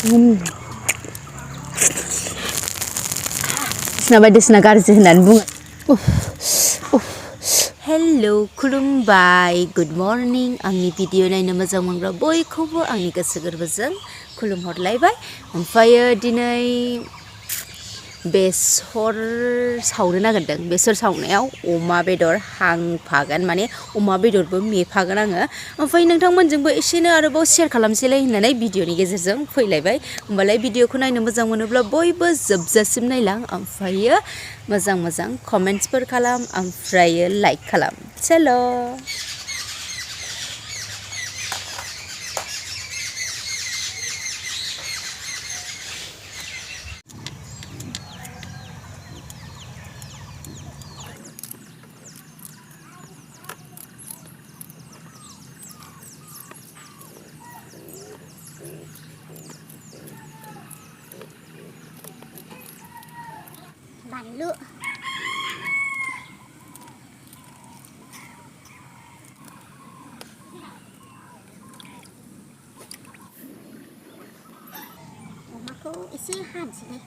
बिसिना बायदिसिना गाज्रि होननानै बुङो हेलौ खुलुमबाय गुड मर्निं आंनि भिडिअ नायनो मोजां मोनग्रा बयखौबो आंनि गोसो गोरबोजों खुलुमहरलायबाय ओमफ्रायो दिनै बेसर सावनो नागिरदों बेसर सावनायाव अमा बेदर हांफागोन माने अमा बेदरबो मेफागोन आङो ओमफ्राय नोंथांमोनजोंबो एसेनो आरोबाव शेयार खालामसैलाय होननानै भिडिअनि गेजेरजों फैलायबाय होमबालाय भिडिअखौ नायनो मोजां मोनोब्ला बयबो जोबजासिम नायलां ओमफ्रायो मोजां मोजां कमेन्ट्सफोर खालाम ओमफ्रायो लाइक खालाम चलो बानलु अमाखौ एसे हानोसै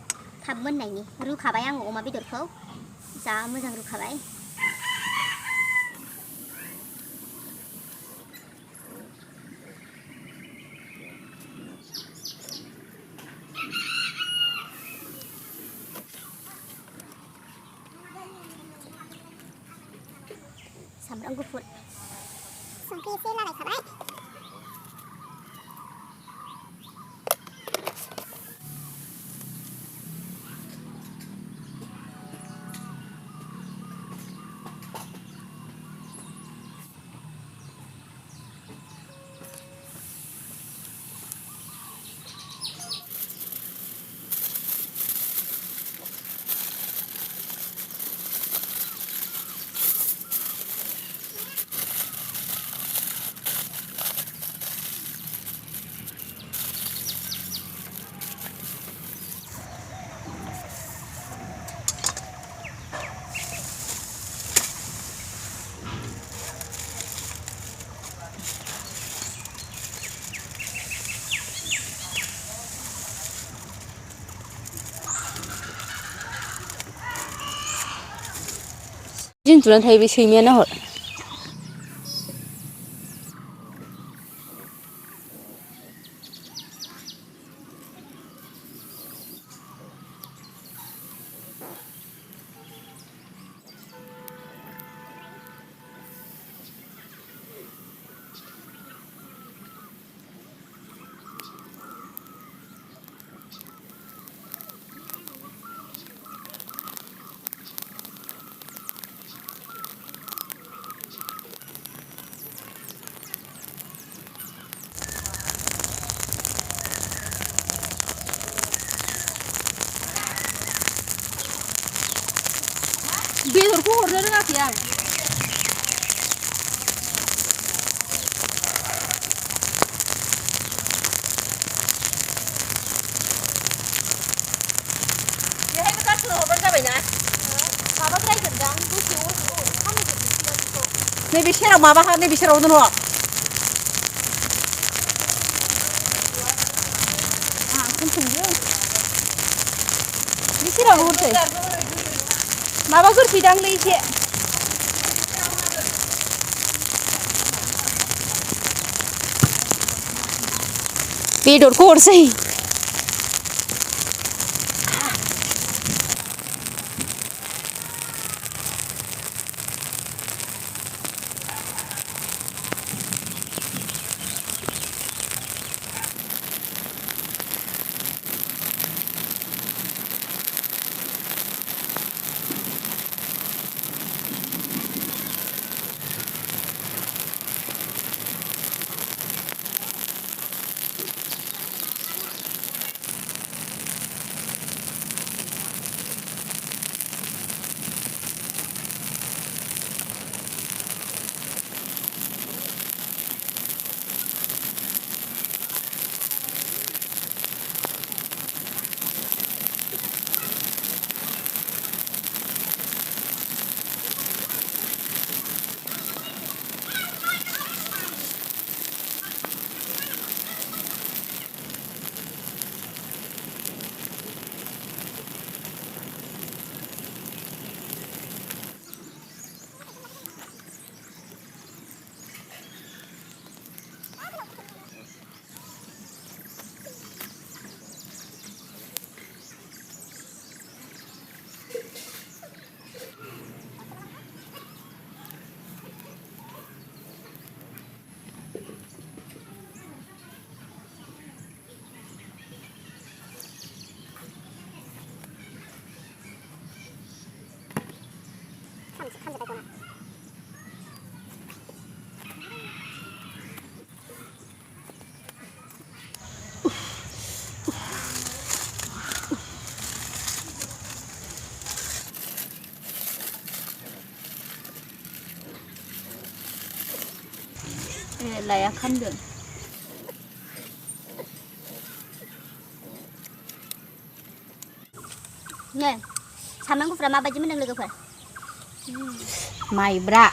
थाब मोननायनि रुखाबाय आङो अमा बेदरखौ जा मोजां रुखाबाय सामब्राम गुफुर संख्रि एसे लागायखाबाय उन्दुनानै थायो बे सैमाया नाहर बेदरखौ हरनो रोङाखै आं बेहायबो गारसोना हरबानो जाबायना माबाद्रायगोनदां दसे नैबे सेराव माबा नैबे सेराव दोन बे सेराव हरसै माबा गोरसैदांलै एसे बेदरखौ हरसै लाया खामदों नै सामब्राम गुफुरा माबायदि मोनदों लोगोफोर माइब्रा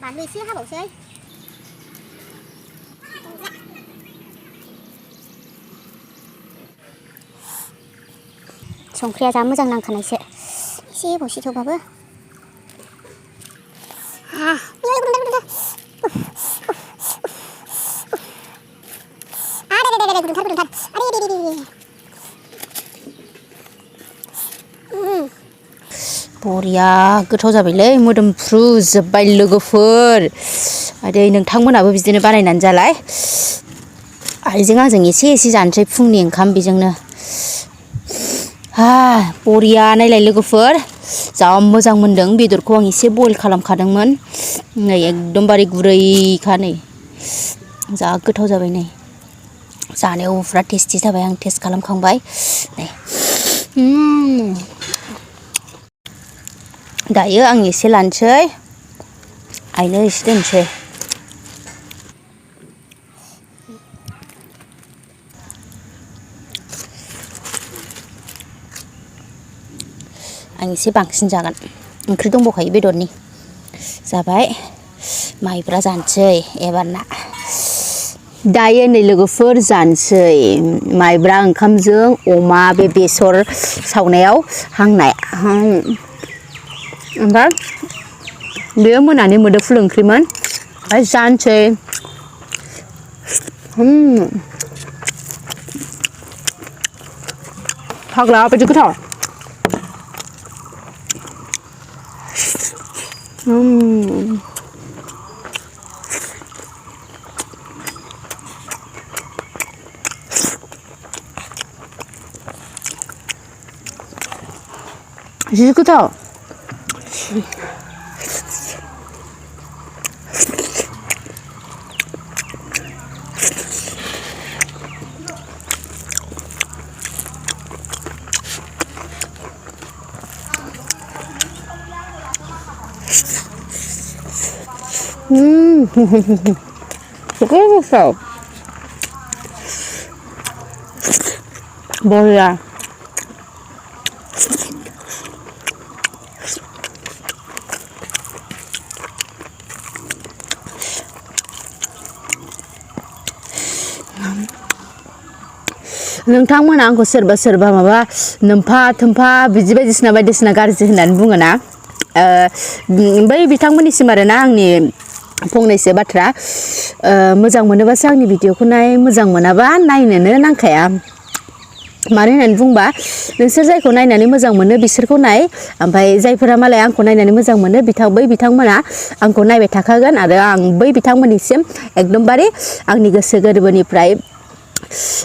बानलु एसे हाबावसै संख्रिया जा मोजां नांखानायसो एसे होबावसै थेवबाबो बरिया गोथाव जाबायलै मोदोमफ्रुजोब्बाय लोगोफोर आदै नोंथांमोनाबो बिदिनो बानायनानै जालाय आइजों आंजों एसे एसे जानोसै फुंनि ओंखाम बेजोंनो बरिया नायलाय लोगोफोर जा मोजां मोनदों बेदरखौ आं एसे बयल खालामखादोंमोन नै एकदमबारे गुरैखा नै जा गोथाव जाबाय नै जानायाव फुरा टेस्टि जाबाय आं टेस्ट खालामखांबाय नै दायो आं एसे लानोसै आइनो एसे दोनसै आं एसे बांसिन जागोन ओंख्रि दंबावखायो बेदरनि जाबाय माइब्रा जानोसै एबारना दायो नै लोगोफोर जानोसै माइब्रा ओंखामजों अमा बे बेसर सावनायाव हांनाय ओमफ्राय बेयो मोनानि मोदोमफुल ओंख्रिमोन ओमफ्राय जानोसै फाग्ला बायदि गोथाव जि गोथाव 고소해. 뭐야? नोंथांमोना आंखौ सोरबा सोरबा माबा नोम्फा थोम्फा बिदि बायदिसिना गाज्रि होननानै बुङोना बै बिथांमोननिसिम आरोना आंनि फंनैसो बाथ्रा मोजां मोनोबासो आंनि भिडिअखौ नाय मोजां मोनाबा नायनोनो नांखाया मानो होननानै बुंबा नोंसोर जायखौ नायनानै मोजां मोनो बिसोरखौ नाय ओमफ्राय जायफोरा मालाय आंखौ नायनानै मोजां मोनो बै बिथांमोना आंखौ नायबाय थाखागोन आरो आं बै बिथांमोननिसिम एकदमबारे आंनि गोसो गोरबोनिफ्राय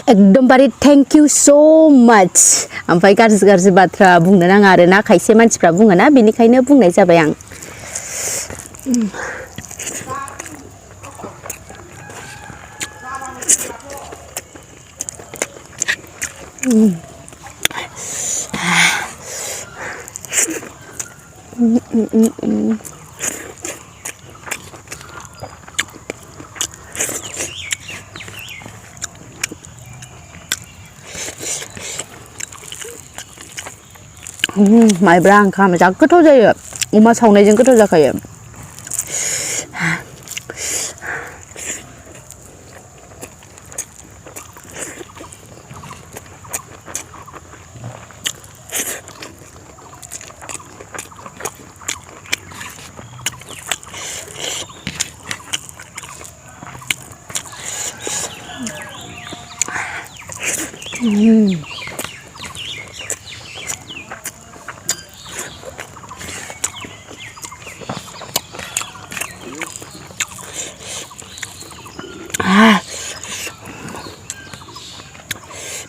एकदमबारे थेंक इउ सो माच ओमफ्राय गाज्रि बाथ्रा बुंनो नाङा आरोना खायसे मानसिफ्रा बुङोना बेनिखायनो बुंनाय जाबाय आं माइब्रा ओंखाम जा गोथाव जायो अमा सावनायजों गोथाव जाखायो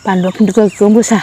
बानलुआ खिन्थु गोगोम गोसा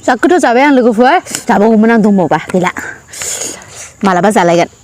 जाखोथ' जाबाय आं लोगोफोर जाबावगौमोन आं दंबावबा गैला मालाबा जालायगोन